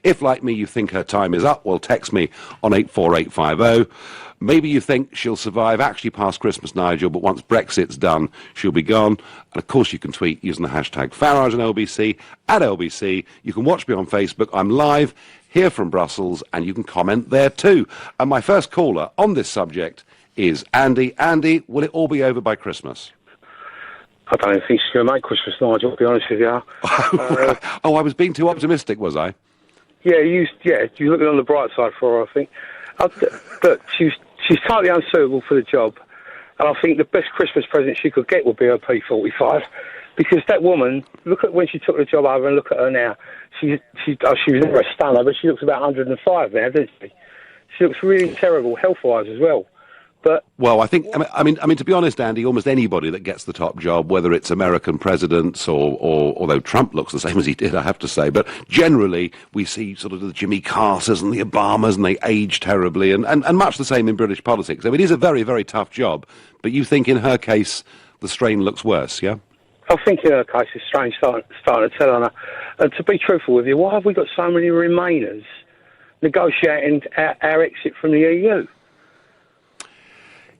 If, like me, you think her time is up, well, text me on 84850. Maybe you think she'll survive actually past Christmas, Nigel, but once Brexit's done, she'll be gone. And, of course, you can tweet using the hashtag Farage and LBC, at LBC. You can watch me on Facebook. I'm live here from Brussels, and you can comment there too. And my first caller on this subject is Andy. Andy, will it all be over by Christmas? I don't think she's going to make Christmas, Nigel, to be honest with you. Oh, I was being too optimistic, was I? Yeah, you're looking on the bright side for her, I think. But she's totally unsuitable for the job. And I think the best Christmas present she could get would be her P45. Because that woman, look at when she took the job over and look at her now. She was never a stunner, but she looks about 105 now, doesn't she? She looks really terrible, health-wise as well. But well, I mean, to be honest, Andy, almost anybody that gets the top job, whether it's American presidents or although Trump looks the same as he did, I have to say, but generally we see sort of the Jimmy Carters and the Obamas, and they age terribly, and much the same in British politics. I mean, it is a very, very tough job, but you think in her case the strain looks worse, yeah? I think in her case the strain's starting to tell on her. And to be truthful with you, why have we got so many Remainers negotiating our exit from the EU?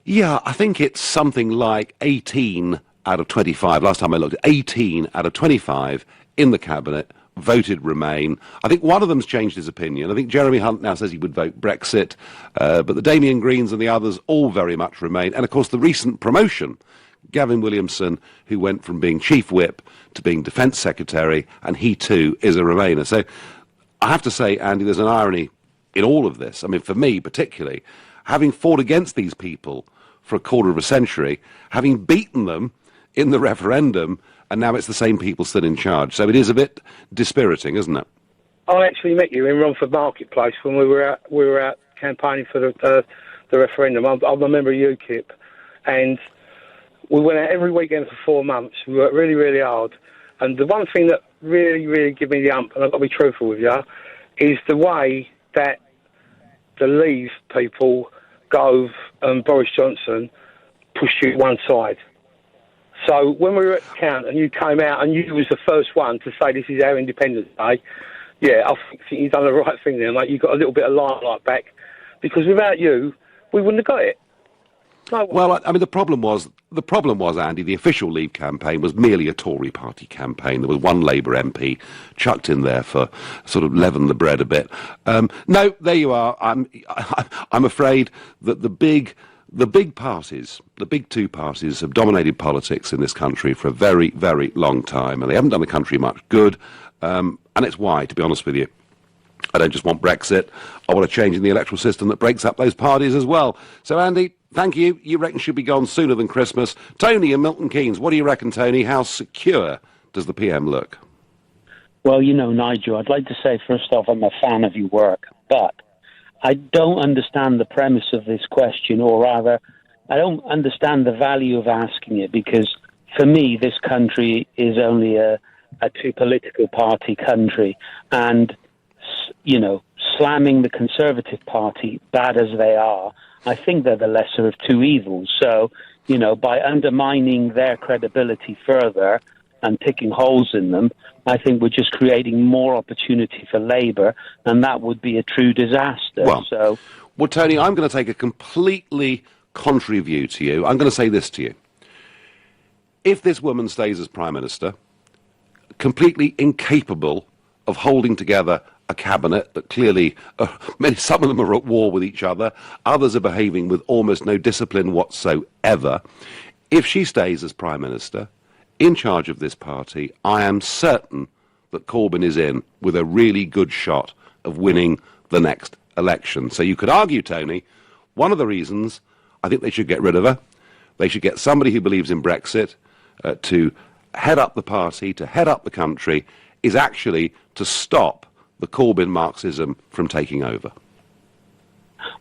Yeah, I think it's something like 18 out of 25. Last time I looked, 18 out of 25 in the cabinet voted Remain. I think one of them's changed his opinion. I think Jeremy Hunt now says he would vote Brexit, but the Damien Greens and the others all very much Remain. And of course the recent promotion, Gavin Williamson, who went from being Chief Whip to being Defence Secretary, and he too is a Remainer. So I have to say, Andy, there's an irony in all of this. I mean, for me particularly, having fought against these people for a quarter of a century, having beaten them in the referendum, and now it's the same people still in charge. So it is a bit dispiriting, isn't it? I actually met you in Romford Marketplace when we were out campaigning for the referendum. I'm a member of UKIP, and we went out every weekend for 4 months. We worked really, really hard. And the one thing that really, really gave me the ump, and I've got to be truthful with you, is the way that the Leave people, Gove and Boris Johnson, pushed you to one side. So when we were at the count and you came out and you was the first one to say this is our Independence Day, yeah, I think you've done the right thing there, mate. You got a little bit of limelight back, because without you, we wouldn't have got it. No. Well, I mean, the problem was, Andy, the official Leave campaign was merely a Tory party campaign. There was one Labour MP chucked in there for sort of leaven the bread a bit. No, there you are. I'm afraid that the big parties, the big two parties, have dominated politics in this country for a very, very long time, and they haven't done the country much good. And it's why, to be honest with you, I don't just want Brexit. I want a change in the electoral system that breaks up those parties as well. So, Andy, thank you. You reckon she'll be gone sooner than Christmas. Tony and Milton Keynes, what do you reckon, Tony? How secure does the PM look? Well, Nigel, I'd like to say, first off, I'm a fan of your work, but I don't understand the premise of this question, or rather, I don't understand the value of asking it, because for me, this country is only a two-political party country, and slamming the Conservative Party, bad as they are, I think they're the lesser of two evils. So, by undermining their credibility further and picking holes in them, I think we're just creating more opportunity for Labour, and that would be a true disaster. Well, Tony, I'm going to take a completely contrary view to you. I'm going to say this to you. If this woman stays as Prime Minister, completely incapable of holding together a cabinet that clearly, some of them are at war with each other, others are behaving with almost no discipline whatsoever. If she stays as Prime Minister, in charge of this party, I am certain that Corbyn is in with a really good shot of winning the next election. So you could argue, Tony, one of the reasons I think they should get rid of her, they should get somebody who believes in Brexit to head up the party, to head up the country, is actually to stop the Corbyn Marxism from taking over.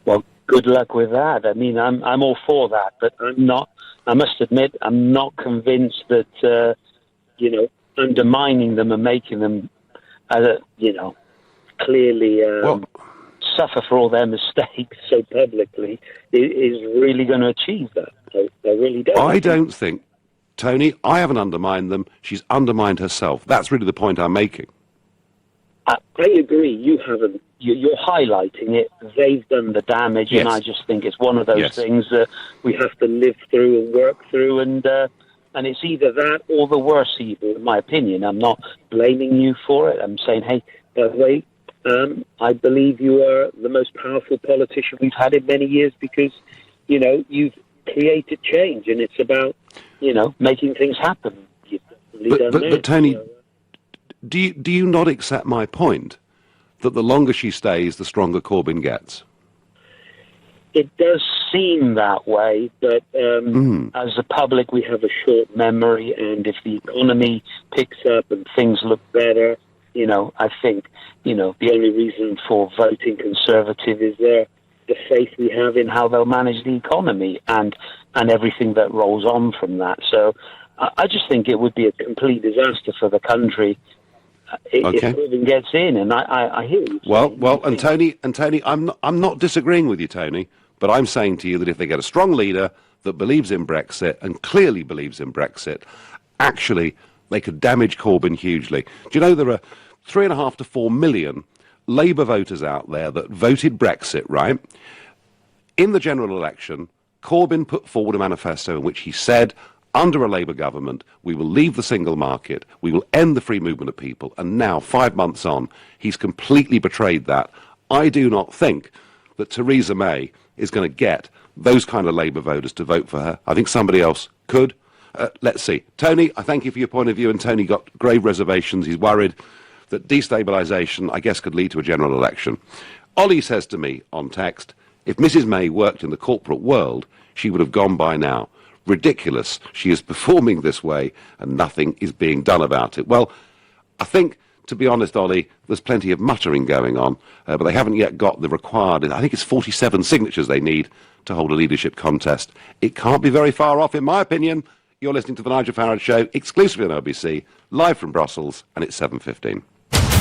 Well, good luck with that. I mean, I'm all for that, but I must admit, I'm not convinced that, undermining them and making them, clearly suffer for all their mistakes so publicly is really going to achieve that. I really don't. I don't think, Tony, I haven't undermined them. She's undermined herself. That's really the point I'm making. I agree. You haven't. You're highlighting it. They've done the damage, and I just think it's one of those things that we have to live through and work through, and it's either that or the worse evil, in my opinion. I'm not blaming you for it. I'm saying, hey, by the way, I believe you are the most powerful politician we've had in many years because, you've created change, and it's about, making things happen. But Tony, do you not accept my point that the longer she stays, the stronger Corbyn gets? It does seem that way, but as a public, we have a short memory, and if the economy picks up and things look better, I think, the only reason for voting Conservative is the faith we have in how they'll manage the economy and everything that rolls on from that. So I just think it would be a complete disaster for the country if Corbyn gets in, and I hear you. Well, and Tony, I'm not disagreeing with you, Tony, but I'm saying to you that if they get a strong leader that believes in Brexit and clearly believes in Brexit, actually they could damage Corbyn hugely. Do you know there are 3.5 to 4 million Labour voters out there that voted Brexit, right? In the general election, Corbyn put forward a manifesto in which he said, under a Labour government, we will leave the single market, we will end the free movement of people, and now, 5 months on, he's completely betrayed that. I do not think that Theresa May is going to get those kind of Labour voters to vote for her. I think somebody else could. Let's see. Tony, I thank you for your point of view, and Tony got grave reservations. He's worried that destabilisation, I guess, could lead to a general election. Ollie says to me on text, if Mrs May worked in the corporate world, she would have gone by now. Ridiculous. She is performing this way and nothing is being done about it. Well, I think, to be honest, Ollie, there's plenty of muttering going on, but they haven't yet got the required, I think it's 47 signatures they need to hold a leadership contest. It can't be very far off, in my opinion. You're listening to the Nigel Farage Show, exclusively on LBC, live from Brussels, and it's 7:15.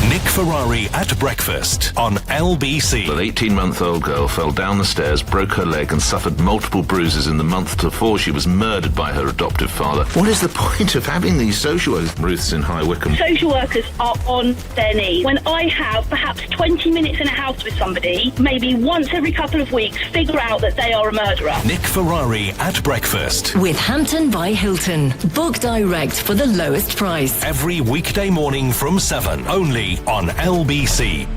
Nick Ferrari at breakfast on LBC. An 18-month-old girl fell down the stairs, broke her leg and suffered multiple bruises in the month before she was murdered by her adoptive father. What is the point of having these social workers? Ruth's in High Wycombe. Social workers are on their knees. When I have perhaps 20 minutes in a house with somebody, maybe once every couple of weeks, figure out that they are a murderer. Nick Ferrari at breakfast. With Hampton by Hilton. Book direct for the lowest price. Every weekday morning from 7, only on LBC.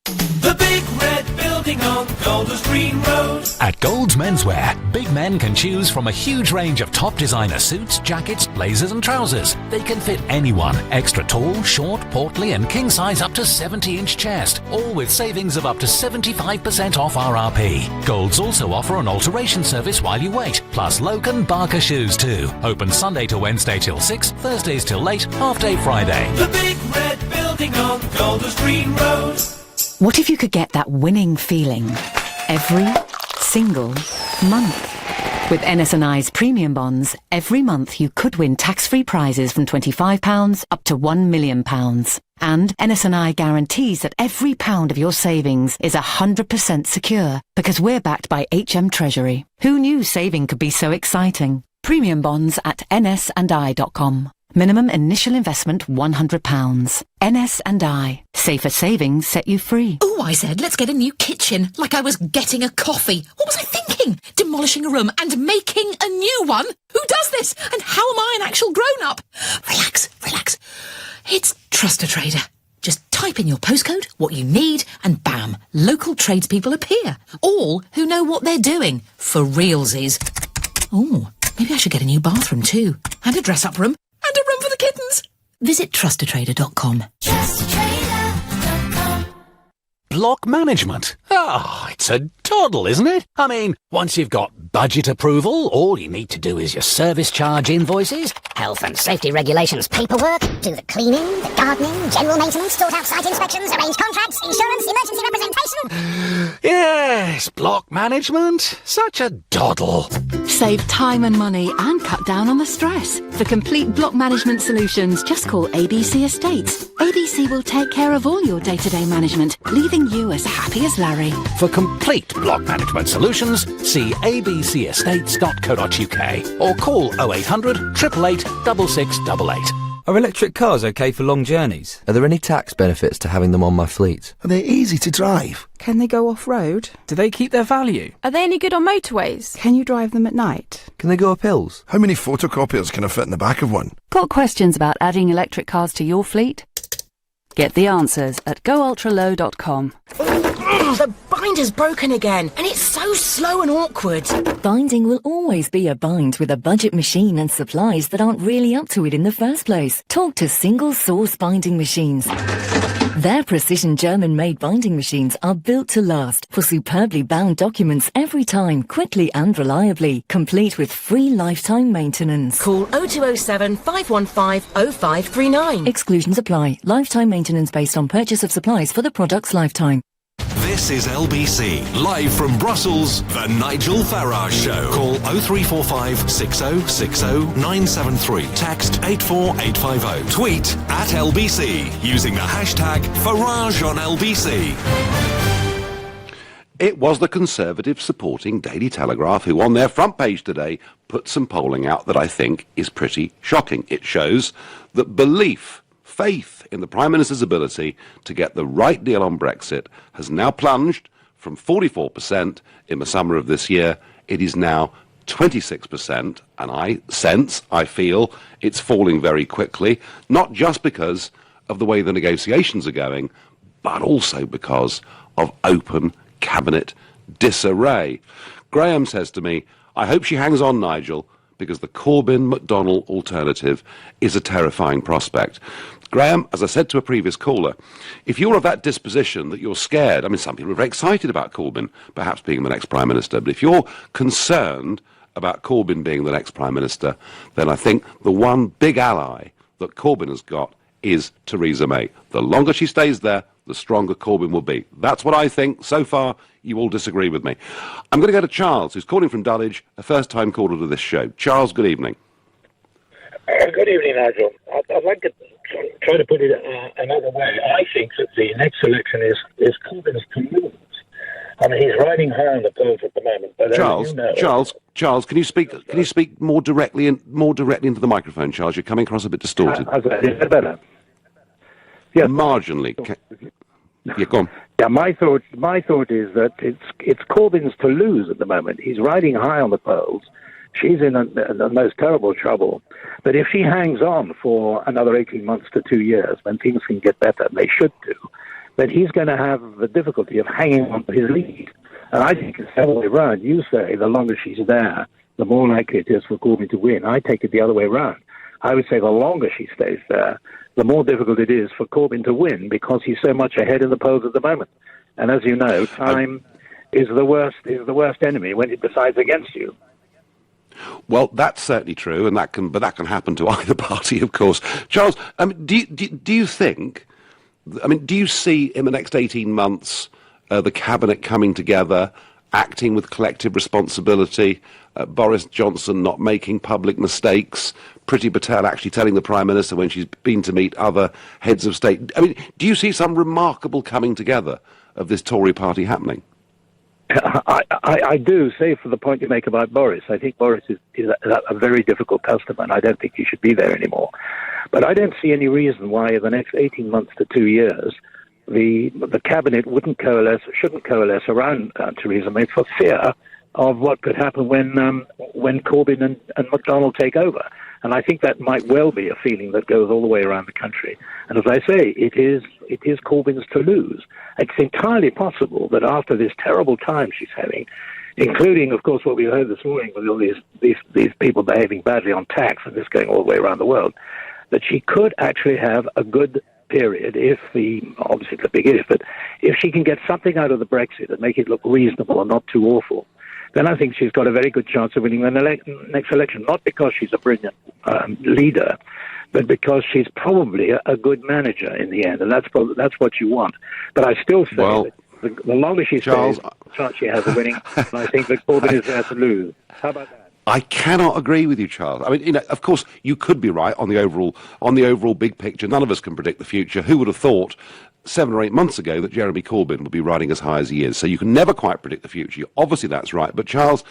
The big red building on Golders Green Road. At Gold's Menswear, big men can choose from a huge range of top designer suits, jackets, blazers and trousers. They can fit anyone, extra tall, short, portly and king size up to 70-inch chest, all with savings of up to 75% off RRP. Gold's also offer an alteration service while you wait, plus Logan Barker shoes too. Open Sunday to Wednesday till 6, Thursdays till late, half day Friday. The big red building on Golders Green Road. What if you could get that winning feeling every single month? With NS&I's premium bonds, every month you could win tax-free prizes from £25 up to £1 million. And NS&I guarantees that every pound of your savings is 100% secure because we're backed by HM Treasury. Who knew saving could be so exciting? Premium bonds at nsandi.com. Minimum initial investment £100. NS&I. Safer savings set you free. Oh, I said, let's get a new kitchen, like I was getting a coffee. What was I thinking? Demolishing a room and making a new one? Who does this? And how am I an actual grown-up? Relax, relax. It's Trust a Trader. Just type in your postcode, what you need, and bam, local tradespeople appear. All who know what they're doing. For realsies. Oh, maybe I should get a new bathroom too. And a dress-up room. And a room for the kittens. Visit trustatrader.com. Trustatrader.com. Block management. It's a doddle, isn't it? I mean, once you've got budget approval, all you need to do is your service charge invoices, health and safety regulations paperwork, do the cleaning, the gardening, general maintenance, sort out site inspections, arrange contracts, insurance, emergency representation. Yes, block management. Such a doddle. Save time and money and cut down on the stress. For complete block management solutions, just call ABC Estates. ABC will take care of all your day-to-day management, leaving you as happy as Larry. For complete block management solutions, see abcestates.co.uk or call 0800 888 6688. Are electric cars okay for long journeys? Are there any tax benefits to having them on my fleet? Are they easy to drive? Can they go off-road? Do they keep their value? Are they any good on motorways? Can you drive them at night? Can they go up hills? How many photocopiers can I fit in the back of one? Got questions about adding electric cars to your fleet? Get the answers at goultralow.com. The binder's broken again, and it's so slow and awkward. Binding will always be a bind with a budget machine and supplies that aren't really up to it in the first place. Talk to Single Source Binding Machines. Their precision German-made binding machines are built to last for superbly bound documents every time, quickly and reliably, complete with free lifetime maintenance. Call 0207 515 0539. Exclusions apply. Lifetime maintenance based on purchase of supplies for the product's lifetime. This is LBC, live from Brussels, The Nigel Farage Show. Call 0345 6060 973. Text 84850. Tweet at LBC using the hashtag Farage on LBC. It was the Conservative supporting Daily Telegraph who, on their front page today, put some polling out that I think is pretty shocking. It shows that faith in the Prime Minister's ability to get the right deal on Brexit has now plunged from 44% in the summer of this year. It is now 26%, and I feel it's falling very quickly, not just because of the way the negotiations are going, but also because of open cabinet disarray. Graham says to me, I hope she hangs on, Nigel, because the Corbyn-McDonnell alternative is a terrifying prospect. Graham, as I said to a previous caller, if you're of that disposition that you're scared, I mean, some people are very excited about Corbyn perhaps being the next Prime Minister, but if you're concerned about Corbyn being the next Prime Minister, then I think the one big ally that Corbyn has got is Theresa May. The longer she stays there, the stronger Corbyn will be. That's what I think. So far, you all disagree with me. I'm going to go to Charles, who's calling from Dulwich, a first-time caller to this show. Charles, good evening. Good evening, Nigel. I'd like to try to put it another way. I think that the next election is Corbyn's to lose. I mean, he's riding high on the polls at the moment. But Charles, can you speak more directly into the microphone, Charles? You're coming across a bit distorted. Is that better? Yeah, marginally. Yeah, go on. Yeah, my thought is that it's Corbyn's to lose at the moment. He's riding high on the polls. She's in the most terrible trouble. But if she hangs on for another 18 months to 2 years, when things can get better, and they should do, then he's going to have the difficulty of hanging on to his lead. And I think it's the other way around. You say the longer she's there, the more likely it is for Corbyn to win. I take it the other way around. I would say the longer she stays there, the more difficult it is for Corbyn to win because he's so much ahead in the polls at the moment. And as you know, time is the worst enemy when it decides against you. Well, that's certainly true, and that can happen to either party, of course. Charles, do you think? Do you see in the next 18 months the cabinet coming together, acting with collective responsibility? Boris Johnson not making public mistakes, Priti Patel actually telling the Prime Minister when she's been to meet other heads of state. Do you see some remarkable coming together of this Tory party happening? I do, say for the point you make about Boris. I think Boris is a very difficult customer, and I don't think he should be there anymore. But I don't see any reason why in the next 18 months to 2 years the cabinet shouldn't coalesce around Theresa May for fear of what could happen when Corbyn and McDonnell take over. And I think that might well be a feeling that goes all the way around the country. And as I say, it is Corbyn's to lose. It's entirely possible that after this terrible time she's having, including, of course, what we heard this morning with all these people behaving badly on tax and this going all the way around the world, that she could actually have a good period obviously it's a big if, but if she can get something out of the Brexit and make it look reasonable and not too awful, then I think she's got a very good chance of winning the next election, not because she's a brilliant leader, but because she's probably a good manager in the end, and that's what you want. But I still say that the longer she stays, the chance she has of winning, and I think that Corbyn is there to lose. How about that? I cannot agree with you, Charles. Of course, you could be right on the overall big picture. None of us can predict the future. Who would have thought 7 or 8 months ago that Jeremy Corbyn would be riding as high as he is? So you can never quite predict the future. Obviously, that's right. But Charles,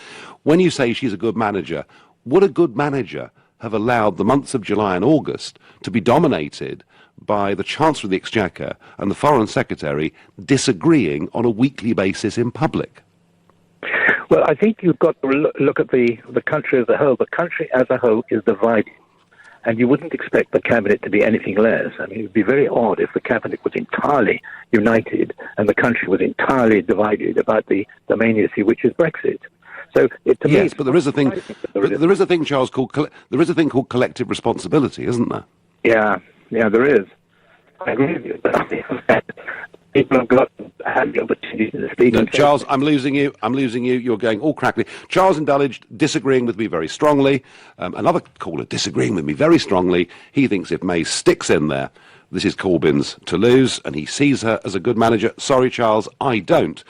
when you say she's a good manager, would a good manager have allowed the months of July and August to be dominated by the Chancellor of the Exchequer and the Foreign Secretary disagreeing on a weekly basis in public? Well, I think you've got to look at the country as a whole. The country as a whole is divided. And you wouldn't expect the cabinet to be anything less. I mean, it would be very odd if the cabinet was entirely united and the country was entirely divided about the main issue, which is Brexit. So, to yes, me, but there is a thing. There is a thing, Charles, called there is a thing called collective responsibility, isn't there? Yeah, there is. I agree with you, but people have had the opportunity to speak. No, Charles, I'm losing you. You're going all crackly. Charles in Dulwich disagreeing with me very strongly. Another caller disagreeing with me very strongly. He thinks if May sticks in there, this is Corbyn's to lose, and he sees her as a good manager. Sorry, Charles, I don't.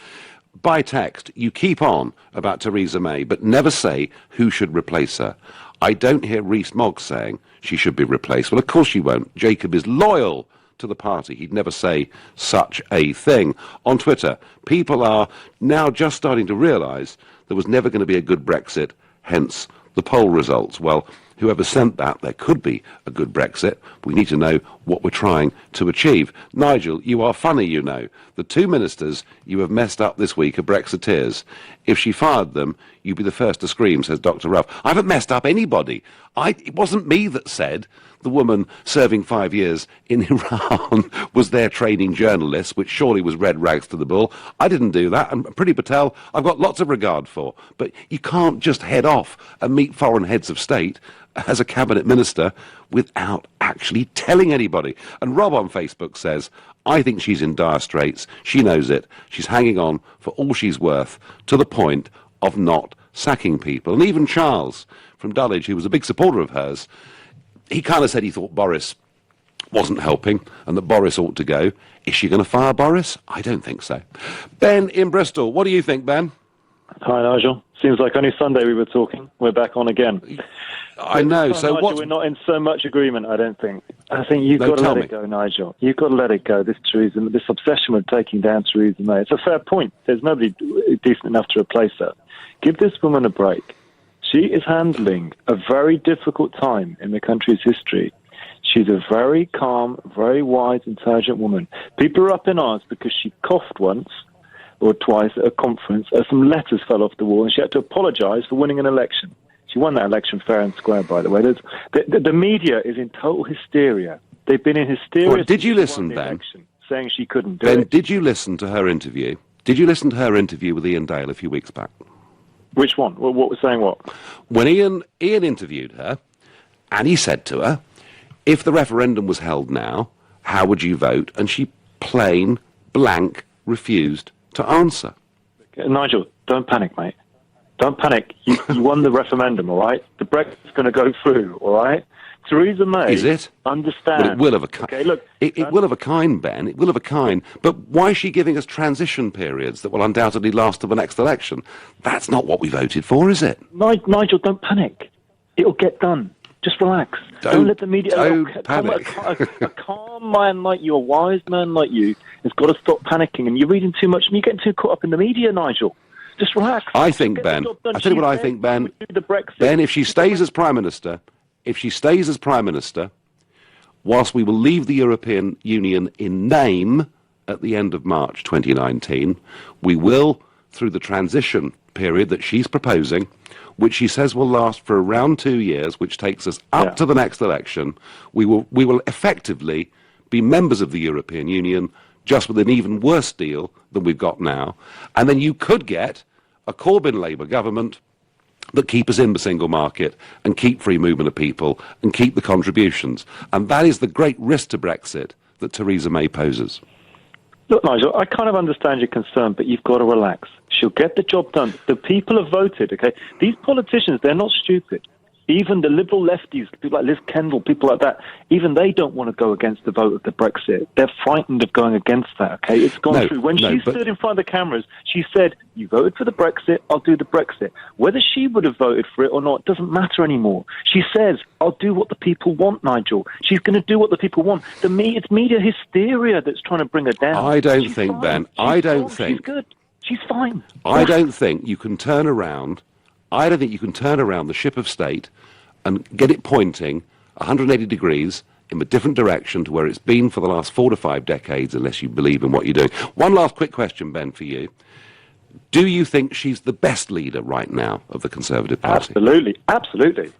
By text, you keep on about Theresa May, but never say who should replace her. I don't hear Rees-Mogg saying she should be replaced. Well, of course she won't. Jacob is loyal to the party. He'd never say such a thing. On Twitter, people are now just starting to realise there was never going to be a good Brexit, hence the poll results. Well, whoever sent that, there could be a good Brexit. We need to know what we're trying to achieve. Nigel, you are funny, you know. The two ministers you have messed up this week are Brexiteers. If she fired them, you'd be the first to scream, says Dr. Ruff. I haven't messed up anybody. It wasn't me that said the woman serving 5 years in Iran was there training journalists, which surely was red rags to the bull. I didn't do that, and Priti Patel I've got lots of regard for. But you can't just head off and meet foreign heads of state as a cabinet minister without actually telling anybody. And Rob on Facebook says, I think she's in dire straits. She knows it. She's hanging on for all she's worth, to the point of not sacking people. And even Charles from Dulwich, who was a big supporter of hers, he kind of said he thought Boris wasn't helping and that Boris ought to go. Is she going to fire Boris? I don't think so. Ben in Bristol, what do you think, Ben? Hi, Nigel. Seems like only Sunday we were talking. We're back on again. I know. So Nigel, what? We're not in so much agreement, I don't think. I think you've got to let it go, Nigel. You've got to let it go. This obsession with taking down Theresa May. It's a fair point. There's nobody decent enough to replace her. Give this woman a break. She is handling a very difficult time in the country's history. She's a very calm, very wise, intelligent woman. People are up in arms because she coughed once or twice at a conference, some letters fell off the wall, and she had to apologise for winning an election. She won that election fair and square, by the way. The media is in total hysteria. They've been in hysteria. Well, did you listen, Ben? Saying she couldn't do Ben, it. did you listen to her interview? Did you listen to her interview with Ian Dale a few weeks back? Which one? What was saying what? When Ian interviewed her, and he said to her, if the referendum was held now, how would you vote? And she plain blank refused to answer. Nigel, don't panic, mate. Don't panic. You won the referendum, all right? The Brexit's going to go through, all right? Theresa May. Is it? Understand. Well, it will of a kind. Okay, look. It will of a kind, Ben. It will of a kind. But why is she giving us transition periods that will undoubtedly last to the next election? That's not what we voted for, is it? Nigel, don't panic. It'll get done. Just relax. Don't let the media... Don't panic. A calm man like you, a wise man like you, has got to stop panicking. And you're reading too much and you're getting too caught up in the media, Nigel. Just relax. I think, Ben... I tell you what I think, Ben. Ben, if she stays as Prime Minister... whilst we will leave the European Union in name at the end of March 2019, we will, through the transition period that she's proposing, which she says will last for around 2 years, which takes us up to the next election, we will effectively be members of the European Union, just with an even worse deal than we've got now. And then you could get a Corbyn Labour government that keep us in the single market and keep free movement of people and keep the contributions. And that is the great risk to Brexit that Theresa May poses. Look, Nigel, I kind of understand your concern, but you've got to relax. She'll get the job done. The people have voted, okay? These politicians, they're not stupid. Even the liberal lefties, people like Liz Kendall, people like that, even they don't want to go against the vote of the Brexit. They're frightened of going against that, okay? It's gone through. When she stood in front of the cameras, she said, you voted for the Brexit, I'll do the Brexit. Whether she would have voted for it or not doesn't matter anymore. She says, I'll do what the people want, Nigel. She's going to do what the people want. It's media hysteria that's trying to bring her down. I don't think, Ben, I don't think... She's good. She's fine. I don't think you can turn around... I don't think you can turn around the ship of state and get it pointing 180 degrees in a different direction to where it's been for the last 4 to 5 decades, unless you believe in what you're doing. One last quick question, Ben, for you. Do you think she's the best leader right now of the Conservative Party? Absolutely.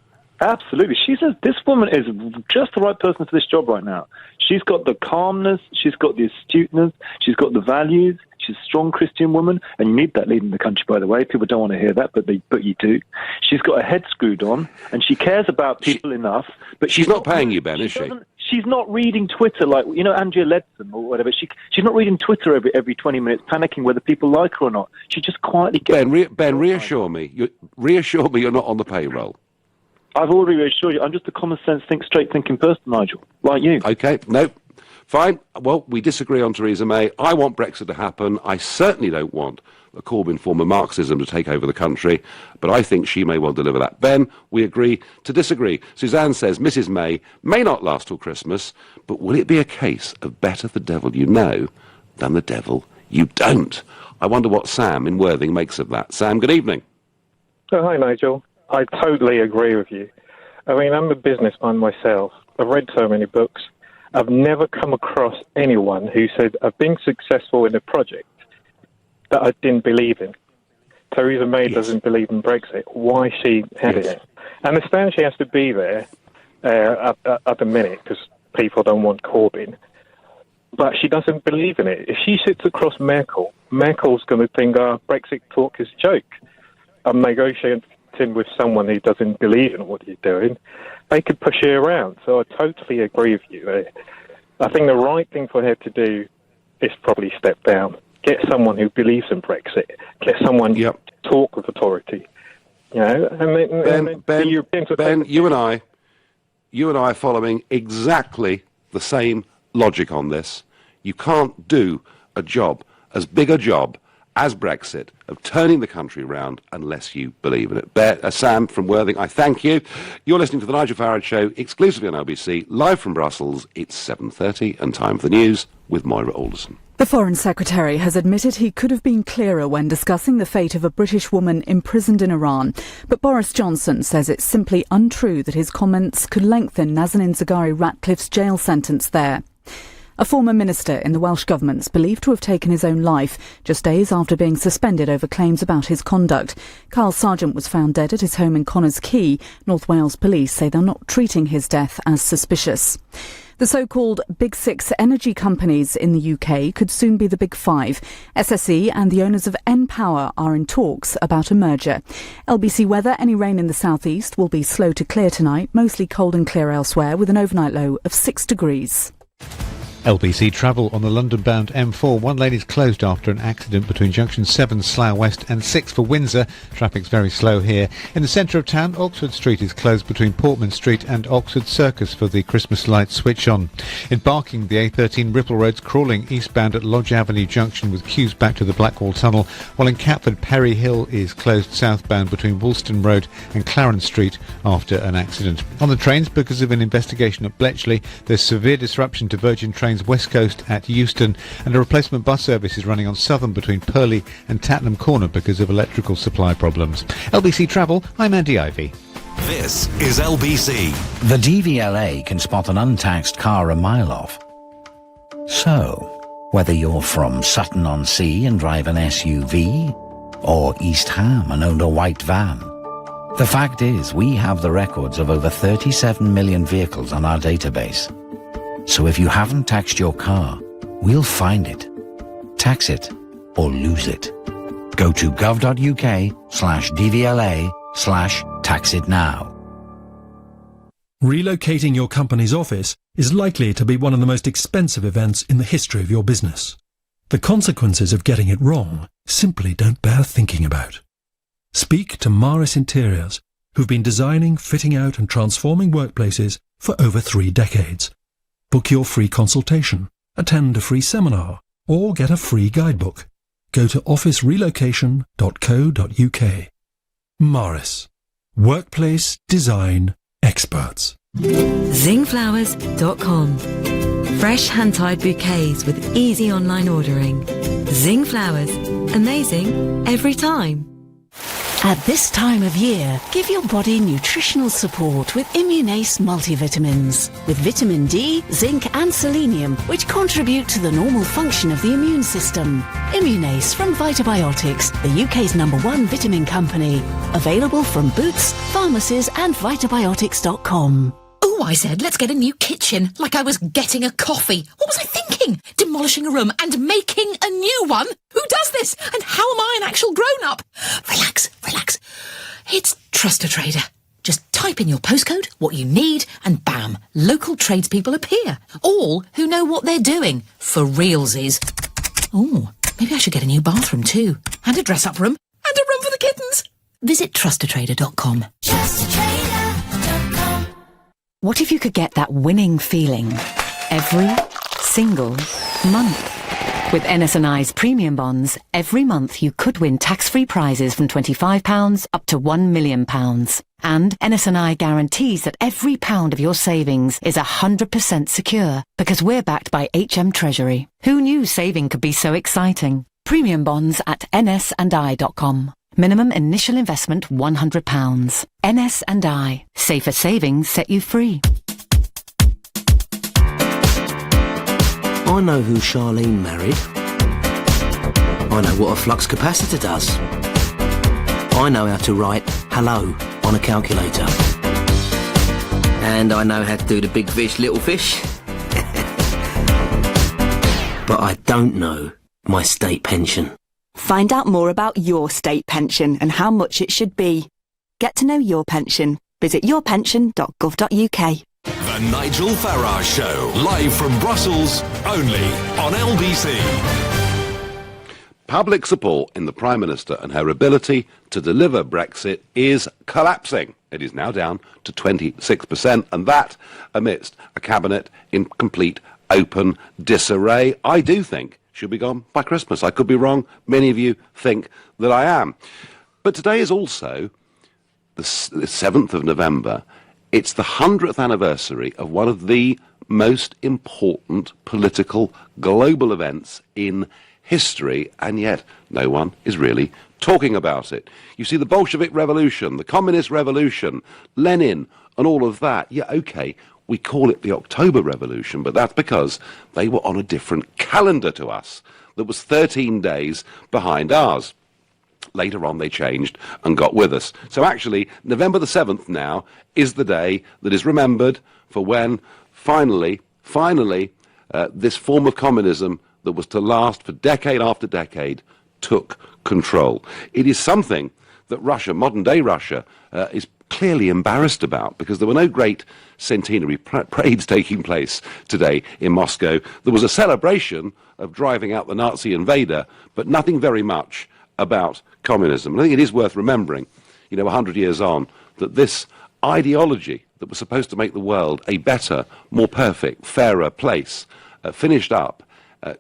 This woman is just the right person for this job right now. She's got the calmness, she's got the astuteness, she's got the values. She's a strong Christian woman, and you need that leading the country, by the way. People don't want to hear that, but you do. She's got her head screwed on, and she cares about people enough. But she's not paying you, Ben, is she? She's not reading Twitter like, Andrea Leadsom or whatever. She's not reading Twitter every 20 minutes, panicking whether people like her or not. She just quietly gets... Ben, reassure me. Reassure me you're not on the payroll. I've already reassured you. I'm just a common sense, straight thinking person, Nigel, like you. Okay, no. Fine. Well, we disagree on Theresa May. I want Brexit to happen. I certainly don't want the Corbyn form of Marxism to take over the country, but I think she may well deliver that. Ben, we agree to disagree. Suzanne says Mrs May not last till Christmas, but will it be a case of better the devil you know than the devil you don't? I wonder what Sam in Worthing makes of that. Sam, good evening. Oh, hi, Nigel. I totally agree with you. I mean, I'm a businessman myself. I've read so many books. I've never come across anyone who said, I've been successful in a project that I didn't believe in. Theresa May doesn't believe in Brexit. Why she had it? I understand she has to be there at the minute because people don't want Corbyn. But she doesn't believe in it. If she sits across Merkel, Merkel's going to think, Brexit talk is a joke. I'm negotiating with someone who doesn't believe in what you're doing. They could push you around. So I totally agree with you. I think the right thing for her to do is probably step down. Get someone who believes in Brexit. Get someone to talk with authority. You know, Ben, you and I are following exactly the same logic on this. You can't do a job, as big a job as Brexit, of turning the country around unless you believe in it. Sam from Worthing, I thank you. You're listening to The Nigel Farage Show, exclusively on LBC, live from Brussels. It's 7:30 and time for the news with Moira Alderson. The Foreign Secretary has admitted he could have been clearer when discussing the fate of a British woman imprisoned in Iran. But Boris Johnson says it's simply untrue that his comments could lengthen Nazanin Zaghari Ratcliffe's jail sentence there. A former minister in the Welsh Government's believed to have taken his own life just days after being suspended over claims about his conduct. Carl Sargent was found dead at his home in Connors Quay. North Wales police say they're not treating his death as suspicious. The so-called Big Six energy companies in the UK could soon be the Big Five. SSE and the owners of npower are in talks about a merger. LBC weather, any rain in the southeast will be slow to clear tonight, mostly cold and clear elsewhere with an overnight low of 6 degrees. LBC travel on the London-bound M4. One lane is closed after an accident between junction 7 Slough West and 6 for Windsor. Traffic's very slow here. In the centre of town, Oxford Street is closed between Portman Street and Oxford Circus for the Christmas lights switch on. In Barking, the A13 Ripple Road's crawling eastbound at Lodge Avenue Junction with queues back to the Blackwall Tunnel, while in Catford, Perry Hill is closed southbound between Woolston Road and Clarence Street after an accident. On the trains, because of an investigation at Bletchley, there's severe disruption to Virgin Trains West Coast at Euston, and a replacement bus service is running on Southern between Purley and Tattenham Corner because of electrical supply problems. LBC Travel, I'm Andy Ivey. This is LBC. The DVLA can spot an untaxed car a mile off. So, whether you're from Sutton-on-Sea and drive an SUV, or East Ham and own a white van, the fact is we have the records of over 37 million vehicles on our database. So if you haven't taxed your car, we'll find it. Tax it or lose it. Go to gov.uk/DVLA/taxitnow. Relocating your company's office is likely to be one of the most expensive events in the history of your business. The consequences of getting it wrong simply don't bear thinking about. Speak to Maris Interiors, who've been designing, fitting out and transforming workplaces for over 3 decades. Book your free consultation, attend a free seminar, or get a free guidebook. Go to officerelocation.co.uk. Maris. Workplace Design Experts. Zingflowers.com. Fresh hand-tied bouquets with easy online ordering. Zing Flowers. Amazing every time. At this time of year, give your body nutritional support with Immunace multivitamins, with vitamin D, zinc and selenium, which contribute to the normal function of the immune system. Immunace from Vitabiotics, the UK's #1 vitamin company. Available from Boots, pharmacies and vitabiotics.com. Oh, I said, let's get a new kitchen, like I was getting a coffee. What was I thinking? Demolishing a room and making a new one? Who does this? And how am I an actual grown-up? Relax, relax. It's Trust a Trader. Just type in your postcode, what you need, and bam, local tradespeople appear. All who know what they're doing. For realsies. Oh, maybe I should get a new bathroom too. And a dress-up room. And a room for the kittens. Visit trustatrader.com. What if you could get that winning feeling every single month? With NS&I's premium bonds, every month you could win tax-free prizes from £25 up to £1 million. And NS&I guarantees that every pound of your savings is 100% secure because we're backed by HM Treasury. Who knew saving could be so exciting? Premium bonds at nsandi.com. Minimum initial investment £100. NS&I. Safer savings set you free. I know who Charlene married. I know what a flux capacitor does. I know how to write hello on a calculator. And I know how to do the big fish, little fish. But I don't know my state pension. Find out more about your state pension and how much it should be. Get to know your pension. Visit yourpension.gov.uk. The Nigel Farage Show, live from Brussels, only on LBC. Public support in the Prime Minister and her ability to deliver Brexit is collapsing. It is now down to 26%, and that amidst a cabinet in complete open disarray. I do think she'll be gone by Christmas. I could be wrong. Many of you think that I am. But today is also the 7th of November. It's the 100th anniversary of one of the most important political global events in history, and yet no one is really talking about it. You see, the Bolshevik Revolution, the Communist Revolution, Lenin, and all of that. Yeah, okay, we call it the October Revolution, but that's because they were on a different calendar to us that was 13 days behind ours. Later on, they changed and got with us. So actually, November the 7th now is the day that is remembered for when, finally, this form of communism that was to last for decade after decade took control. It is something that Russia, modern-day Russia, is clearly embarrassed about, because there were no great centenary parades taking place today in Moscow. There was a celebration of driving out the Nazi invader, but nothing very much about communism. And I think it is worth remembering, 100 years on, that this ideology that was supposed to make the world a better, more perfect, fairer place, finished up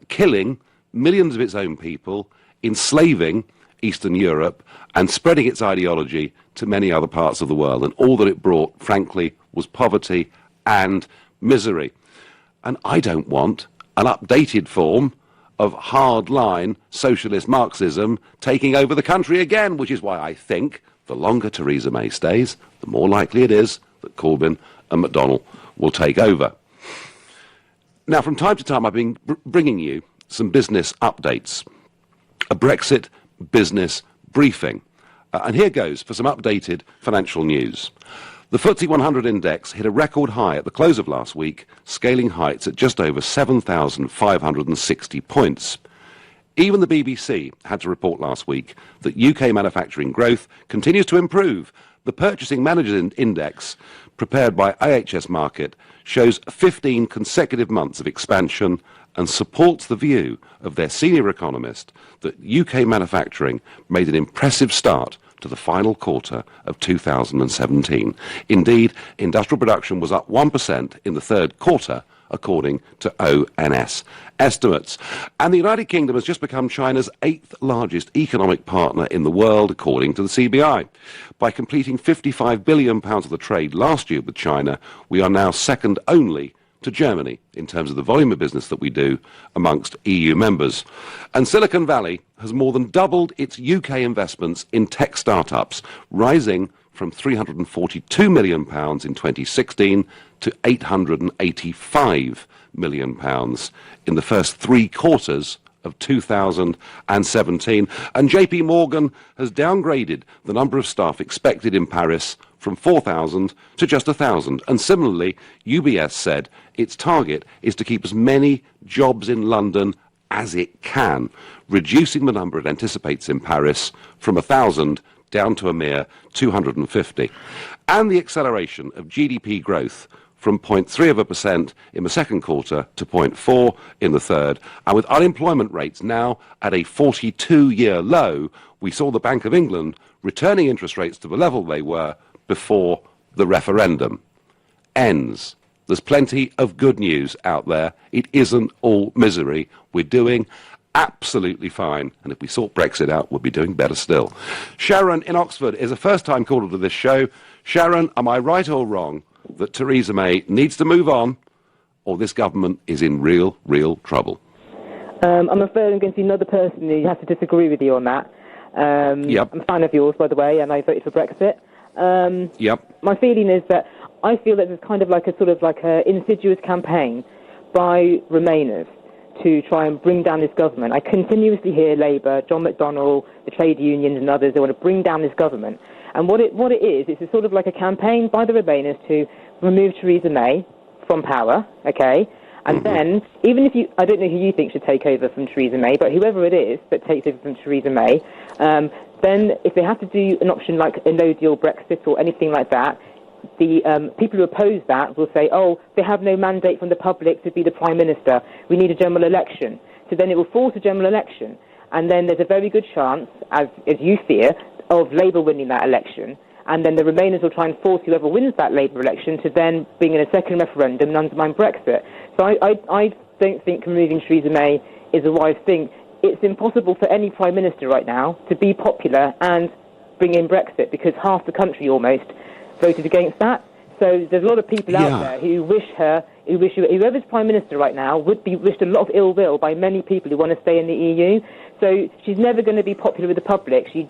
killing millions of its own people, enslaving Eastern Europe, and spreading its ideology to many other parts of the world. And all that it brought, frankly, was poverty and misery. And I don't want an updated form of hard-line socialist Marxism taking over the country again, which is why I think the longer Theresa May stays, the more likely it is that Corbyn and McDonnell will take over. Now, from time to time, I've been bringing you some business updates, a Brexit business briefing. And here goes for some updated financial news. The FTSE 100 index hit a record high at the close of last week, scaling heights at just over 7,560 points. Even the BBC had to report last week that UK manufacturing growth continues to improve. The Purchasing Managers Index, prepared by IHS Markit, shows 15 consecutive months of expansion and supports the view of their senior economist that UK manufacturing made an impressive start to the final quarter of 2017. Indeed, industrial production was up 1% in the third quarter, according to ONS estimates. And the United Kingdom has just become China's 8th largest economic partner in the world, according to the CBI. By completing £55 billion of the trade last year with China, we are now second only to Germany in terms of the volume of business that we do amongst EU members. And Silicon Valley has more than doubled its UK investments in tech startups, rising from £342 million in 2016 to £885 million in the first 3 quarters of 2017. And JP Morgan has downgraded the number of staff expected in Paris from 4,000 to just 1,000. And similarly, UBS said its target is to keep as many jobs in London as it can, reducing the number it anticipates in Paris from 1,000 down to a mere 250. And the acceleration of GDP growth from 0.3% in the second quarter to 0.4% in the third. And with unemployment rates now at a 42-year low, we saw the Bank of England returning interest rates to the level they were before the referendum. Ends. There's plenty of good news out there. It isn't all misery. We're doing absolutely fine. And if we sort Brexit out, we'll be doing better still. Sharon in Oxford is a first-time caller to this show. Sharon, am I right or wrong that Theresa May needs to move on, or this government is in real trouble? I'm afraid I'm going to be another person who has to disagree with you on that. Yep. I'm a fan of yours, by the way, and I voted for Brexit. Yep. My feeling is that I feel that there's kind of like a insidious campaign by Remainers to try and bring down this government. I continuously hear Labour, John McDonnell, the trade unions and others, they want to bring down this government. And what it is, it's a sort of like a campaign by the Remainers to remove Theresa May from power, okay? And then, even if I don't know who you think should take over from Theresa May, but whoever it is that takes over from Theresa May, then if they have to do an option like a no-deal Brexit or anything like that, the people who oppose that will say, oh, they have no mandate from the public to be the Prime Minister. We need a general election. So then it will force a general election. And then there's a very good chance, as you fear, of Labour winning that election. And then the Remainers will try and force whoever wins that Labour election to then bring in a second referendum and undermine Brexit. So I don't think removing Theresa May is a wise thing. It's impossible for any Prime Minister right now to be popular and bring in Brexit, because half the country almost voted against that. So there's a lot of people out there who wish whoever's Prime Minister right now would be wished a lot of ill will by many people who want to stay in the EU. So she's never going to be popular with the public. She's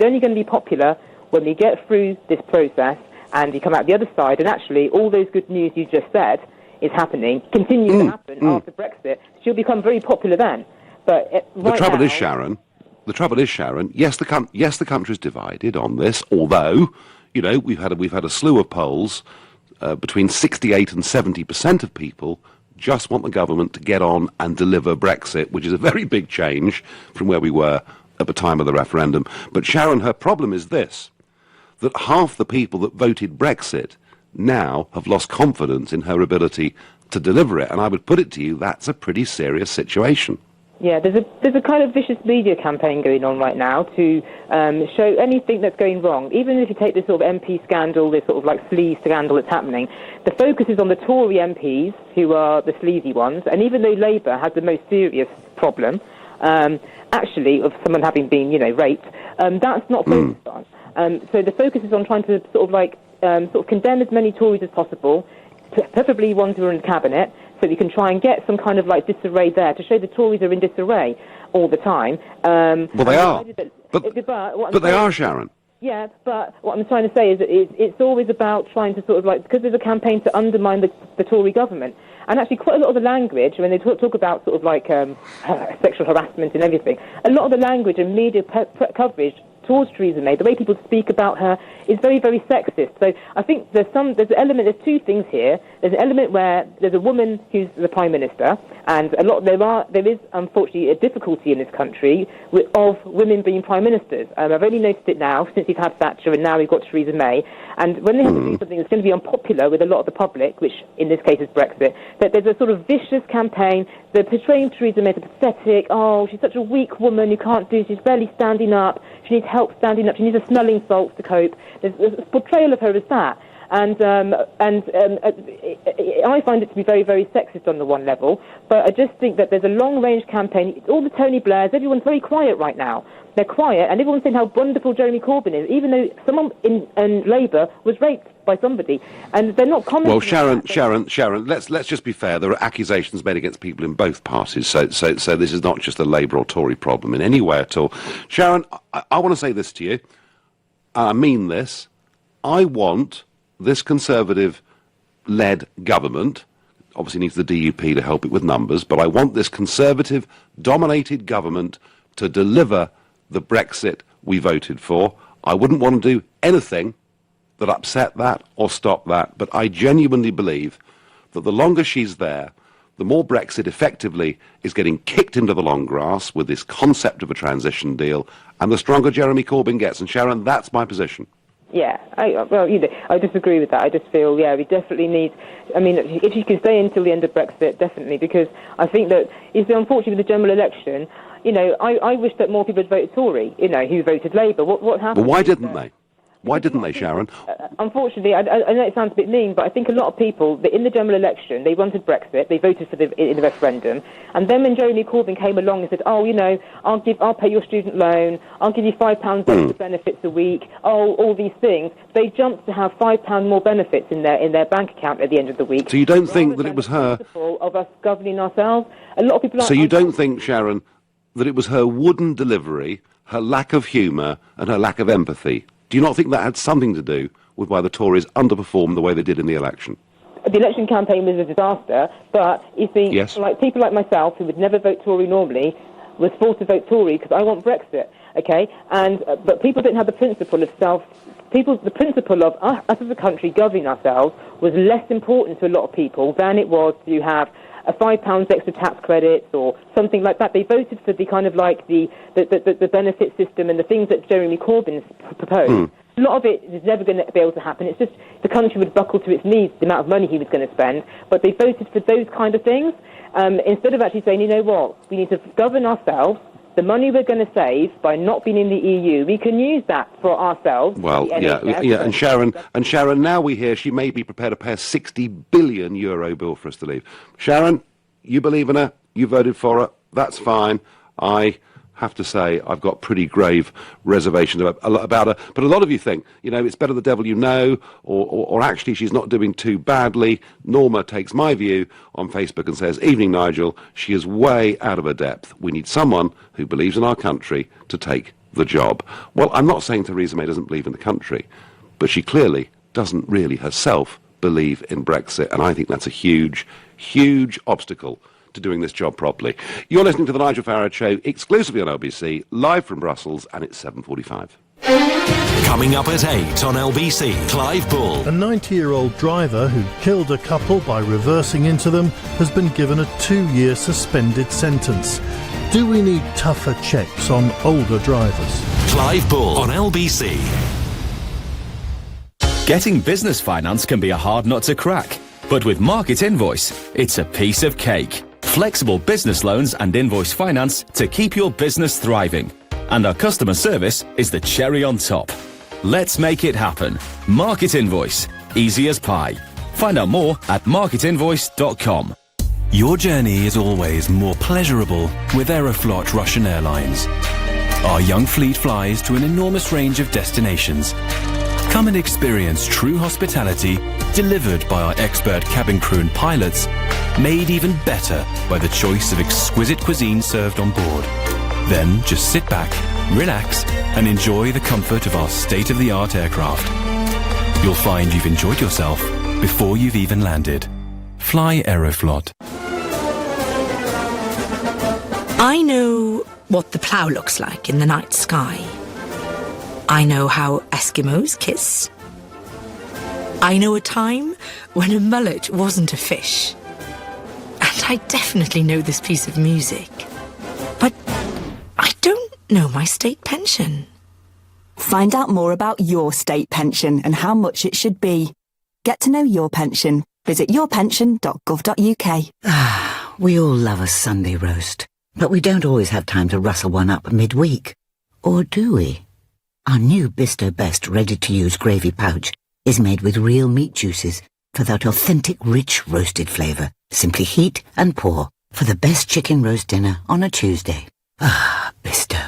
only going to be popular when we get through this process and you come out the other side, and actually all those good news you just said is happening, continues to happen after Brexit. She'll become very popular then. But the trouble is, Sharon, yes, the country's divided on this, although, you know, we've had a slew of polls. Between 68 and 70% of people just want the government to get on and deliver Brexit, which is a very big change from where we were at the time of the referendum. But Sharon, her problem is this, that half the people that voted Brexit now have lost confidence in her ability to deliver it. And I would put it to you, that's a pretty serious situation. Yeah, there's a kind of vicious media campaign going on right now to show anything that's going wrong. Even if you take this sort of MP scandal, this sort of like sleaze scandal that's happening, the focus is on the Tory MPs, who are the sleazy ones. And even though Labour has the most serious problem, actually, of someone having been, raped, that's not focused on. So the focus is on trying to sort of condemn as many Tories as possible, preferably ones who are in the cabinet, so you can try and get some kind of like disarray there to show the Tories are in disarray all the time. Well, they are. But they are, Sharon. Yeah, but what I'm trying to say is that it's always about trying to sort of like, because there's a campaign to undermine the Tory government. And actually quite a lot of the language, when they talk about sort of like sexual harassment and everything, a lot of the language and media coverage towards Theresa May, the way people speak about her is very, very sexist. So I think there's two things here. There's an element where there's a woman who's the Prime Minister, and there is unfortunately a difficulty in this country of women being Prime Ministers. I've only noticed it now, since we've had Thatcher and now we've got Theresa May. And when they have to do something that's going to be unpopular with a lot of the public, which in this case is Brexit, that there's a sort of vicious campaign. They're portraying Theresa May as pathetic. Oh, she's such a weak woman who can't do, she's barely standing up. She needs help standing up. She needs a smelling salts to cope. There's a portrayal of her as that. And I find it to be very, very sexist on the one level, but I just think that there's a long-range campaign. All the Tony Blairs, everyone's very quiet right now. They're quiet, and everyone's saying how wonderful Jeremy Corbyn is, even though someone in Labour was raped by somebody, and they're not commenting. Well, Sharon, let's just be fair. There are accusations made against people in both parties, so this is not just a Labour or Tory problem in any way at all. Sharon, I want to say this to you, and I mean this. I want this Conservative-led government, obviously needs the DUP to help it with numbers, but I want this Conservative-dominated government to deliver the Brexit we voted for. I wouldn't want to do anything that upset that or stop that, but I genuinely believe that the longer she's there, the more Brexit effectively is getting kicked into the long grass with this concept of a transition deal, and the stronger Jeremy Corbyn gets. And Sharon, that's my position. Yeah, I disagree with that. I just feel, we definitely need, if you can stay until the end of Brexit, definitely, because I think that, unfortunately with the general election, I wish that more people had voted Tory, who voted Labour. What happened? Well, why didn't they? Why didn't they, Sharon? Unfortunately, I know it sounds a bit mean, but I think a lot of people, in the general election, they wanted Brexit, they voted in the referendum, and then when Jeremy Corbyn came along and said, I'll pay your student loan, I'll give you £5 extra benefits a week, all these things, they jumped to have £5 more benefits in their bank account at the end of the week. So you don't think that it was her... ...of us governing ourselves? A lot of people... So you don't think, Sharon, that it was her wooden delivery, her lack of humour, and her lack of empathy? Do you not think that had something to do with why the Tories underperformed the way they did in the election? The election campaign was a disaster, but you see, like people like myself who would never vote Tory normally was forced to vote Tory because I want Brexit, okay? And but people didn't have the principle of the principle of us as a country governing ourselves was less important to a lot of people than it was to have a £5 extra tax credits or something like that. They voted for the kind of like the benefit system and the things that Jeremy Corbyn proposed. A lot of it is never going to be able to happen. It's just the country would buckle to its knees, the amount of money he was going to spend. But they voted for those kind of things instead of actually saying, you know what, we need to govern ourselves. The money we're going to save by not being in the EU, we can use that for ourselves. Well, and Sharon, now we hear she may be prepared to pay a €60 billion bill for us to leave. Sharon, you believe in her, you voted for her, that's fine. I have to say I've got pretty grave reservations about her. But a lot of you think, it's better the devil you know, or actually she's not doing too badly. Norma takes my view on Facebook and says, "Evening, Nigel, she is way out of her depth. We need someone who believes in our country to take the job." Well, I'm not saying Theresa May doesn't believe in the country, but she clearly doesn't really herself believe in Brexit, and I think that's a huge, huge obstacle to doing this job properly. You're listening to The Nigel Farage Show, exclusively on LBC, live from Brussels, and it's 7:45. Coming up at 8 on LBC, Clive Bull. A 90-year-old driver who killed a couple by reversing into them has been given a 2-year suspended sentence. Do we need tougher checks on older drivers? Clive Bull on LBC. Getting business finance can be a hard nut to crack, but with Market Invoice, it's a piece of cake. Flexible business loans and invoice finance to keep your business thriving. And our customer service is the cherry on top. Let's make it happen. Market Invoice. Easy as pie. Find out more at marketinvoice.com. Your journey is always more pleasurable with Aeroflot Russian Airlines. Our young fleet flies to an enormous range of destinations. Come and experience true hospitality delivered by our expert cabin crew and pilots, made even better by the choice of exquisite cuisine served on board. Then just sit back, relax, and enjoy the comfort of our state-of-the-art aircraft. You'll find you've enjoyed yourself before you've even landed. Fly Aeroflot. I know what the plough looks like in the night sky. I know how Eskimos kiss. I know a time when a mullet wasn't a fish. And I definitely know this piece of music. But I don't know my state pension. Find out more about your state pension and how much it should be. Get to know your pension. Visit yourpension.gov.uk. We all love a Sunday roast, but we don't always have time to rustle one up midweek. Or do we? Our new Bisto Best ready-to-use gravy pouch is made with real meat juices for that authentic, rich, roasted flavour. Simply heat and pour for the best chicken roast dinner on a Tuesday. Ah, Bisto.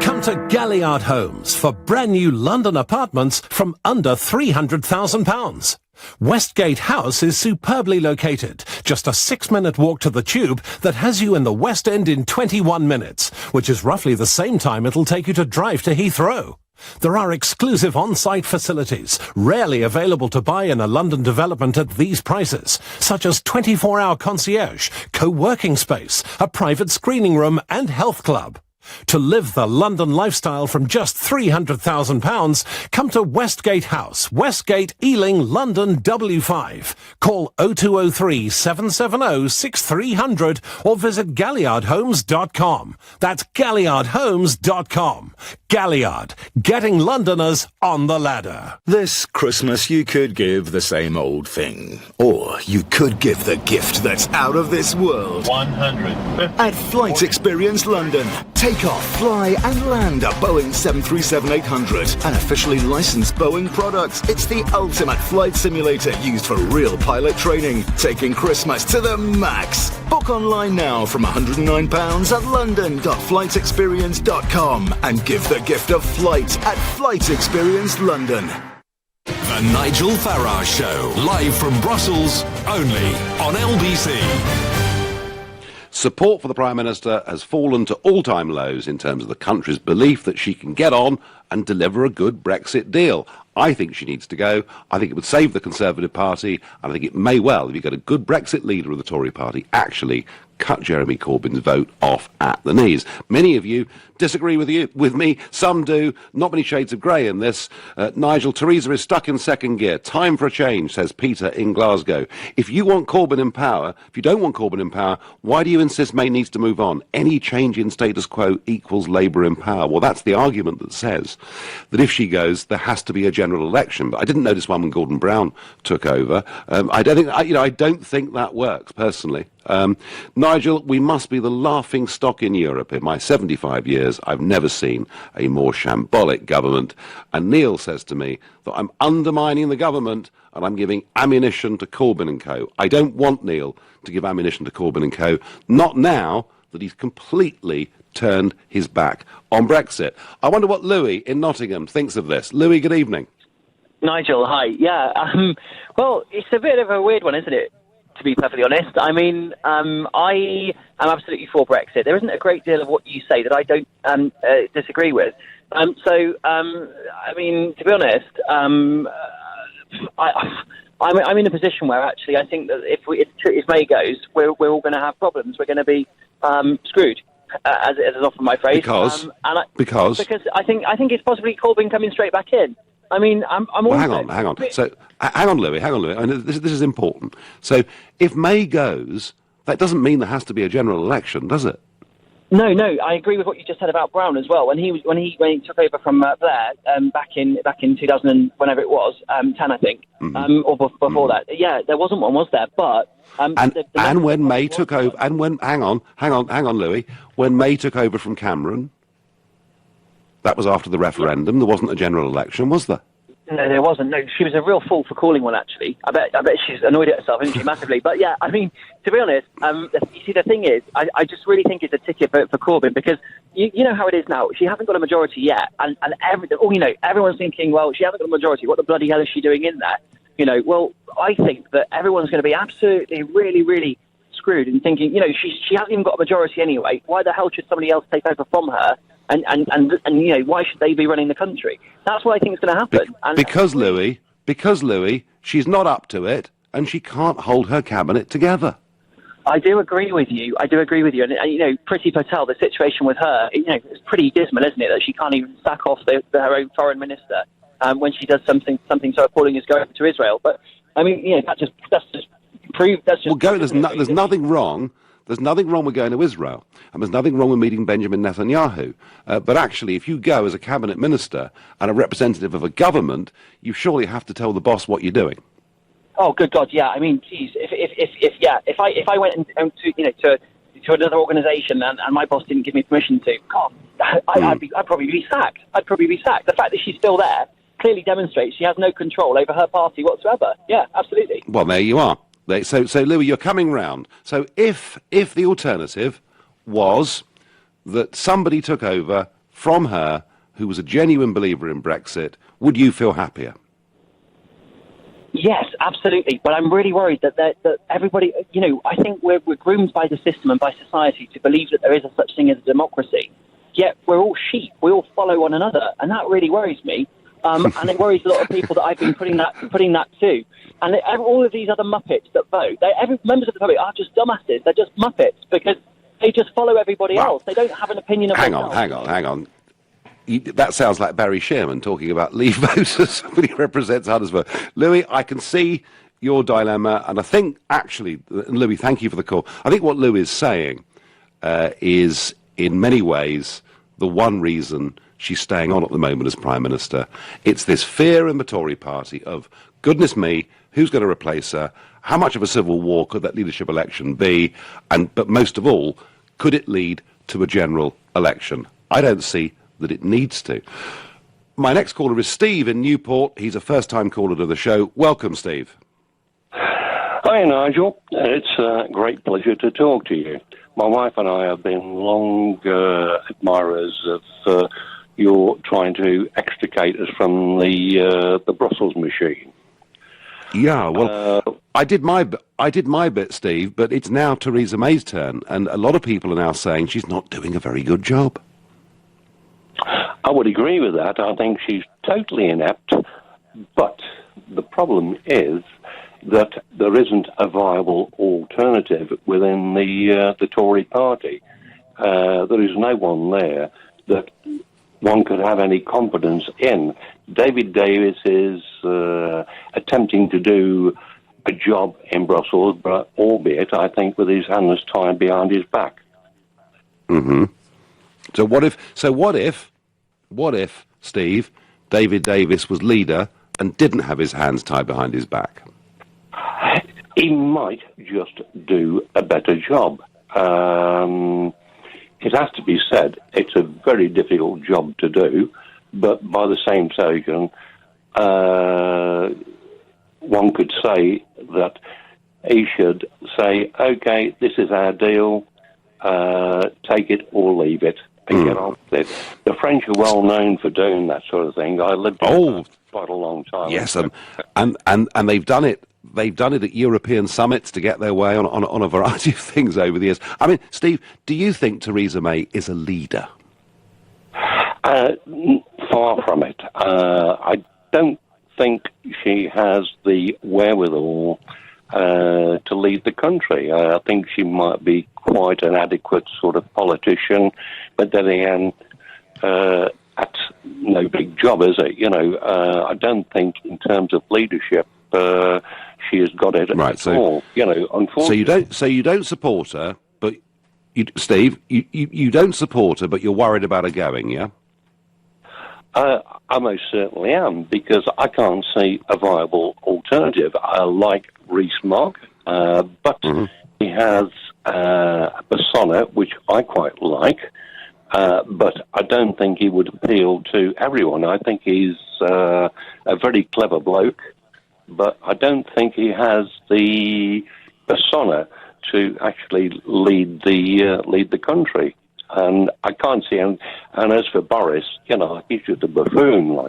Come to Galliard Homes for brand new London apartments from under £300,000. Westgate House is superbly located, just a 6-minute walk to the Tube that has you in the West End in 21 minutes, which is roughly the same time it'll take you to drive to Heathrow. There are exclusive on-site facilities, rarely available to buy in a London development at these prices, such as 24-hour concierge, co-working space, a private screening room and health club. To live the London lifestyle from just £300,000, come to Westgate House, Westgate, Ealing, London, W5. Call 0203 770 6300 or visit galliardhomes.com. That's galliardhomes.com. Galliard, getting Londoners on the ladder. This Christmas you could give the same old thing. Or you could give the gift that's out of this world. 100. At Flight Experience London, take off, fly and land a Boeing 737-800. An officially licensed Boeing product. It's the ultimate flight simulator used for real pilot training. Taking Christmas to the max. Book online now from £109 at london.flightexperience.com and give the gift of flight at Flight Experience London. The Nigel Farage Show, live from Brussels, only on LBC. Support for the Prime Minister has fallen to all-time lows in terms of the country's belief that she can get on and deliver a good Brexit deal. I think she needs to go. I think it would save the Conservative Party, and I think it may well, if you get a good Brexit leader of the Tory Party, actually cut Jeremy Corbyn's vote off at the knees. Many of you disagree with me. Some do. Not many shades of grey in this. Nigel, Theresa is stuck in second gear. Time for a change, says Peter in Glasgow. If you want Corbyn in power, if you don't want Corbyn in power, why do you insist May needs to move on? Any change in status quo equals Labour in power. Well, that's the argument that says that if she goes, there has to be a general election. But I didn't notice one when Gordon Brown took over. I don't think that works, personally. Nigel, we must be the laughing stock in Europe. In my 75 years, I've never seen a more shambolic government. And Neil says to me that I'm undermining the government and I'm giving ammunition to Corbyn and co. I don't want Neil to give ammunition to Corbyn and co. Not now that he's completely turned his back on Brexit. I wonder what Louis in Nottingham thinks of this. Louis, good evening. Nigel, hi. Yeah, well, it's a bit of a weird one, isn't it? To be perfectly honest, I mean, I am absolutely for Brexit. There isn't a great deal of what you say that I don't disagree with. I mean, to be honest, I'm in a position where actually I think that if May goes, we're all going to have problems. We're going to be screwed, as is often my phrase. Because I think it's possibly Corbyn coming straight back in. I mean, I'm well, hang on. So, hang on, Louis. I mean, this is important. So, if May goes, that doesn't mean there has to be a general election, does it? No. I agree with what you just said about Brown as well. When he took over from Blair back in 2000 whenever it was 10, I think, or before that. Yeah, there wasn't one, was there? But and when May took over, and when hang on, Louis, when May took over from Cameron. That was after the referendum. There wasn't a general election, was there? No, there wasn't. No, she was a real fool for calling one, actually. I bet she's annoyed at herself, isn't she, massively? But yeah, I mean, to be honest, you see, the thing is, I just really think it's a ticket for Corbyn because you know how it is now. She hasn't got a majority yet, and everyone's thinking, well, she hasn't got a majority. What the bloody hell is she doing in there? Well, I think that everyone's going to be absolutely, really, really screwed and thinking, she hasn't even got a majority anyway. Why the hell should somebody else take over from her? And why should they be running the country? That's what I think is going to happen. Because Louis, she's not up to it, and she can't hold her cabinet together. I do agree with you. And Priti Patel, the situation with her, it's pretty dismal, isn't it? That she can't even sack off her own foreign minister when she does something so appalling as going to Israel. But I mean, that's just proof. There's nothing wrong. There's nothing wrong with going to Israel, and there's nothing wrong with meeting Benjamin Netanyahu. But actually, if you go as a cabinet minister and a representative of a government, you surely have to tell the boss what you're doing. Oh, good God, yeah. I mean, geez, if I went to another organisation and my boss didn't give me permission to, God, I'd probably be sacked. The fact that she's still there clearly demonstrates she has no control over her party whatsoever. Yeah, absolutely. Well, there you are. So Louis, you're coming round. So if the alternative was that somebody took over from her who was a genuine believer in Brexit, would you feel happier? Yes, absolutely. But I'm really worried that everybody, I think we're groomed by the system and by society to believe that there is a such thing as a democracy. Yet we're all sheep. We all follow one another. And that really worries me. And it worries a lot of people that I've been putting that to. And all of these other Muppets that vote, members of the public are just dumbasses. They're just Muppets because they just follow everybody else. They don't have an opinion of themselves. Hang on. That sounds like Barry Sherman talking about Leave voters when he represents Huddersfield. Louis, I can see your dilemma, and I think, actually, Louis, thank you for the call. I think what Louis is saying is, in many ways, the one reason she's staying on at the moment as Prime Minister. It's this fear in the Tory party of, goodness me, who's going to replace her? How much of a civil war could that leadership election be? But most of all, could it lead to a general election? I don't see that it needs to. My next caller is Steve in Newport. He's a first-time caller to the show. Welcome, Steve. Hi, Nigel. It's a great pleasure to talk to you. My wife and I have been long admirers of your trying to extricate us from the Brussels machine. Yeah, well, I did my bit, Steve, but it's now Theresa May's turn, and a lot of people are now saying she's not doing a very good job. I would agree with that. I think she's totally inept, but the problem is that there isn't a viable alternative within the Tory party. There is no one there that one could have any confidence in. David Davis is attempting to do a job in Brussels, but albeit, I think, with his hands tied behind his back. Mm-hmm. So what if, Steve, David Davis was leader and didn't have his hands tied behind his back? He might just do a better job. It has to be said, it's a very difficult job to do, but by the same token, one could say that he should say, OK, this is our deal, take it or leave it, and get on with it. The French are well known for doing that sort of thing. I lived in quite a long time. Yes, and they've done it. They've done it at European summits to get their way on a variety of things over the years. I mean, Steve, do you think Theresa May is a leader? Far from it. I don't think she has the wherewithal to lead the country. I think she might be quite an adequate sort of politician, but then again, that's no big job, is it? I don't think in terms of leadership she has got it at all. Unfortunately. So you don't support her, but Steve, you don't support her, but you're worried about her going, yeah? I most certainly am, because I can't see a viable alternative. I like Rees-Mogg, but he has a persona which I quite like, but I don't think he would appeal to everyone. I think he's a very clever bloke, but I don't think he has the persona to actually lead the country. And I can't see him. And as for Boris, he's just a buffoon, Well,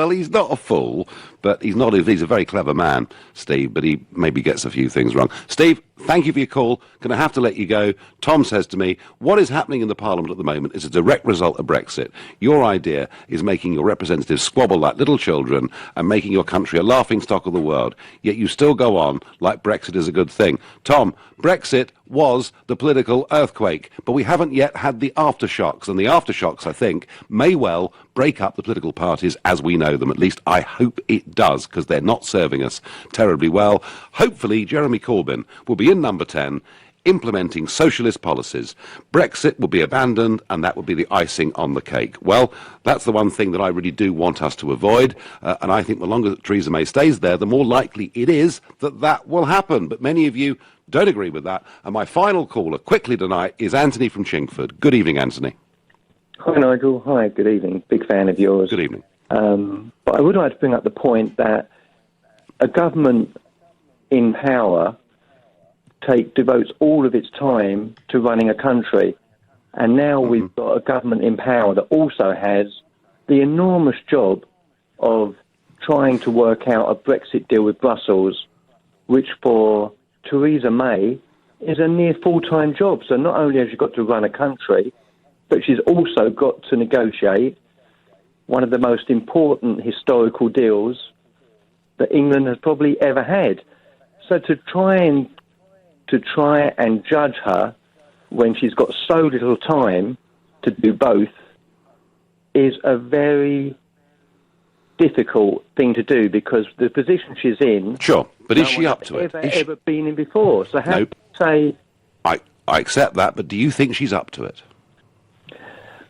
he's not a fool, but he's a very clever man, Steve, but he maybe gets a few things wrong. Steve, thank you for your call. Going to have to let you go. Tom says to me, what is happening in the Parliament at the moment is a direct result of Brexit. Your idea is making your representatives squabble like little children and making your country a laughingstock of the world, yet you still go on like Brexit is a good thing. Tom, Brexit was the political earthquake, but we haven't yet had the aftershocks, and the aftershocks, I think, may well break up the political parties as we know them. At least I hope it does, because they're not serving us terribly well. Hopefully Jeremy Corbyn will be in number 10 implementing socialist policies. Brexit will be abandoned, and that would be the icing on the cake. Well, that's the one thing that I really do want us to avoid, and I think the longer that Theresa May stays there, the more likely it is that that will happen. But many of you don't agree with that, and my final caller quickly tonight is Anthony from Chingford. Good evening, Anthony. Hi, Nigel. Hi, good evening. Big fan of yours. Good evening. But I would like to bring up the point that a government in power devotes all of its time to running a country. And now we've got a government in power that also has the enormous job of trying to work out a Brexit deal with Brussels, which for Theresa May is a near full-time job. So not only has she got to run a country, but she's also got to negotiate one of the most important historical deals that England has probably ever had. So to try and judge her when she's got so little time to do both is a very difficult thing to do, because the position she's in... Sure, but is she up to it? Ever been in before. So how Nope. say... I accept that, but do you think she's up to it?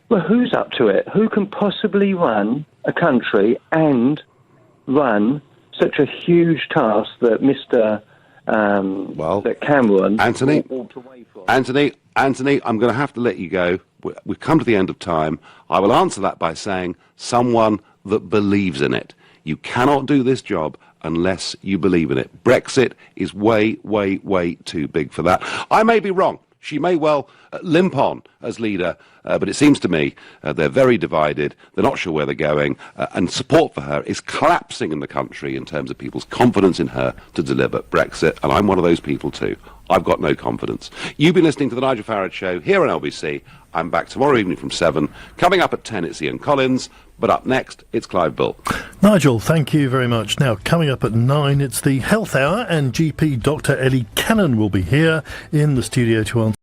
Well, who's up to it? Who can possibly run a country and run such a huge task that that Cameron walked away from? Anthony, I'm going to have to let you go. We've come to the end of time. I will answer that by saying someone that believes in it. You cannot do this job unless you believe in it. Brexit is way, way, way too big for that. I may be wrong. She may well limp on as leader, but it seems to me they're very divided. They're not sure where they're going, and support for her is collapsing in the country in terms of people's confidence in her to deliver Brexit, and I'm one of those people too. I've got no confidence. You've been listening to The Nigel Farage Show here on LBC. I'm back tomorrow evening from 7. Coming up at 10, it's Ian Collins, but up next, it's Clive Bull. Nigel, thank you very much. Now, coming up at 9, it's the Health Hour, and GP Dr. Ellie Cannon will be here in the studio to answer